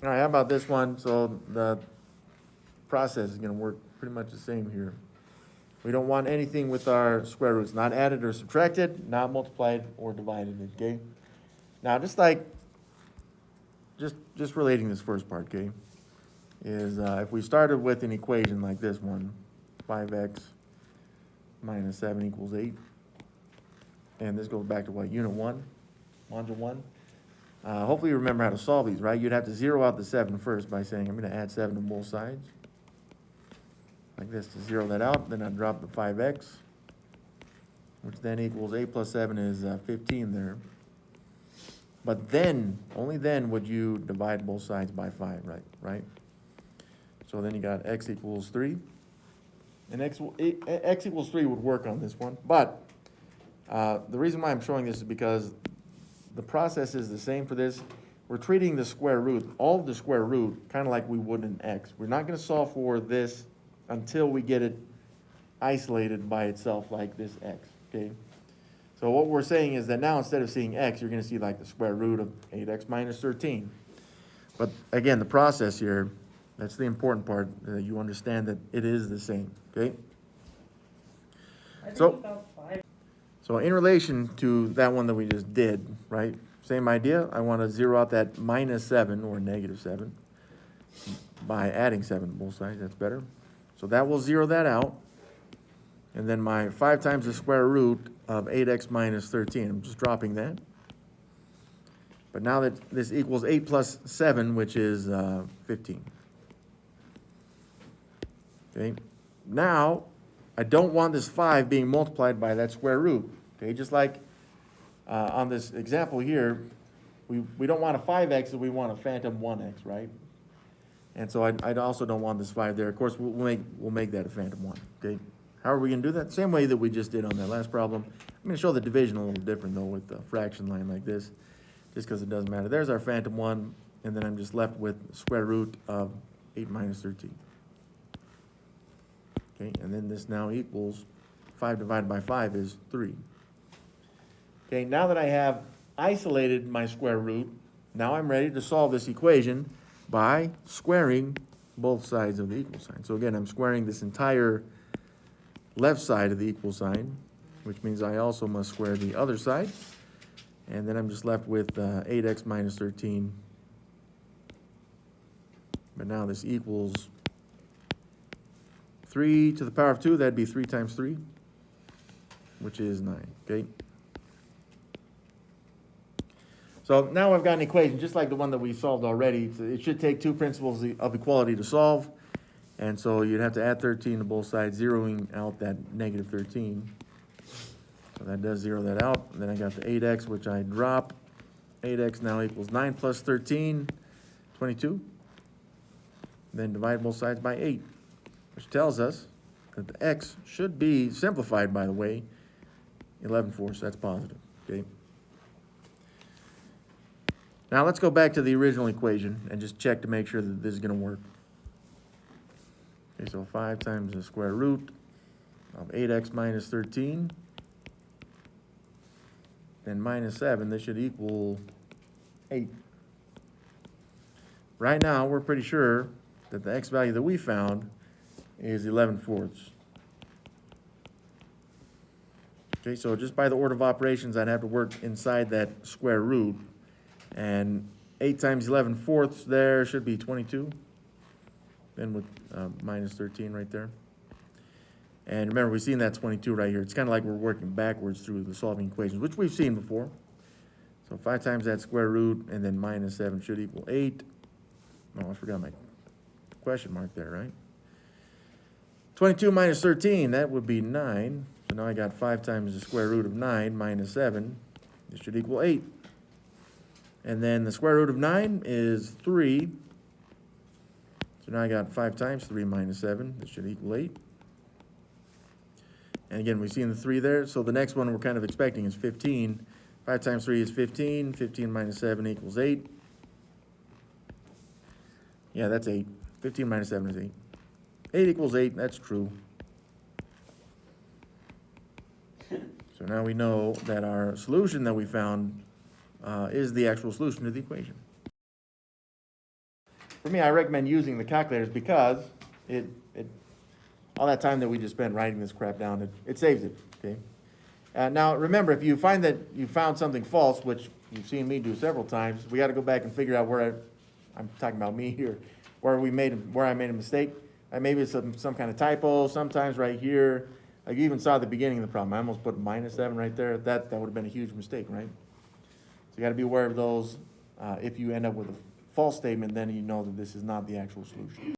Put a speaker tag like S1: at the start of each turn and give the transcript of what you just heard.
S1: All right, how about this one? So the process is going to work pretty much the same here. We don't want anything with our square roots, not added or subtracted, not multiplied or divided, okay? Now, just relating this first part, okay, is if we started with an equation like this one, 5x minus 7 equals 8, and this goes back to what, unit 1, module 1? Hopefully you remember how to solve these, right? You'd have to zero out the 7 first by saying, I'm going to add 7 to both sides. Like this to zero that out. Then I drop the 5x, which then equals 8 plus 7 is 15 there. But then, only then would you divide both sides by 5, right? So then you got x equals 3. And x equals 3 would work on this one. But the reason why I'm showing this is because the process is the same for this. We're treating the square root, all of the square root, kind of like we would in x. We're not going to solve for this until we get it isolated by itself like this x, okay? So what we're saying is that now instead of seeing x, you're going to see like the square root of 8x minus 13. But again, the process here, that's the important part, that you understand that it is the same, okay? So in relation to that one that we just did, right? Same idea. I want to zero out that minus 7 or negative 7 by adding 7 to both sides. That's better. So that will zero that out. And then my 5 times the square root of 8x minus 13. I'm just dropping that. But now that this equals 8 plus 7, which is 15. Okay. Now, I don't want this 5 being multiplied by that square root. Okay, just like on this example here, we don't want a 5x, we want a phantom 1x, right? And so I also don't want this 5 there. Of course, we'll make that a phantom 1, okay? How are we going to do that? Same way that we just did on that last problem. I'm going to show the division a little different, though, with the fraction line like this, just because it doesn't matter. There's our phantom 1, and then I'm just left with square root of 8 minus 13. Okay, and then this now equals 5 divided by 5 is 3. Okay, now that I have isolated my square root, now I'm ready to solve this equation by squaring both sides of the equal sign. So again, I'm squaring this entire left side of the equal sign, which means I also must square the other side. And then I'm just left with 8x minus 13. But now this equals 3 to the power of 2. That'd be 3 times 3, which is 9, okay? So now I've got an equation just like the one that we solved already. It should take 2 principles of equality to solve. And so you'd have to add 13 to both sides, zeroing out that negative 13. So that does zero that out. And then I got the 8x, which I drop. 8x now equals 9 plus 13, 22. Then divide both sides by 8, which tells us that the x should be simplified, by the way, 11/4. That's positive, okay? Now let's go back to the original equation and just check to make sure that this is going to work. Okay, so 5 times the square root of 8x minus 13, then minus 7, this should equal 8. Right now, we're pretty sure that the x value that we found is 11/4. Okay, so just by the order of operations, I'd have to work inside that square root. And 8 times 11/4 there should be 22. Then with minus 13 right there. And remember, we've seen that 22 right here. It's kind of like we're working backwards through the solving equations, which we've seen before. So 5 times that square root, and then minus 7 should equal 8. Oh, I forgot my question mark there, right? 22 minus 13, that would be 9. So now I got 5 times the square root of 9 minus 7. This should equal 8. And then the square root of 9 is 3. So now I got 5 times 3 minus 7. This should equal 8. And again, we've seen the 3 there. So the next one we're kind of expecting is 15. 5 times 3 is 15. 15 minus 7 equals 8. Yeah, that's 8. 15 minus 7 is 8. 8 equals 8. That's true. So now we know that our solution that we found is the actual solution to the equation. for me, I recommend using the calculators because all that time that we just spent writing this crap down, it saves it, okay? Now, remember, if you find that you found something false, which you've seen me do several times, we gotta go back and figure out where I'm talking about me here, where I made a mistake. Maybe it's some kind of typo, sometimes right here. Like you even saw at the beginning of the problem, I almost put -7 right there. That would have been a huge mistake, right? So you gotta be aware of those. If you end up with a false statement, then you know that this is not the actual solution.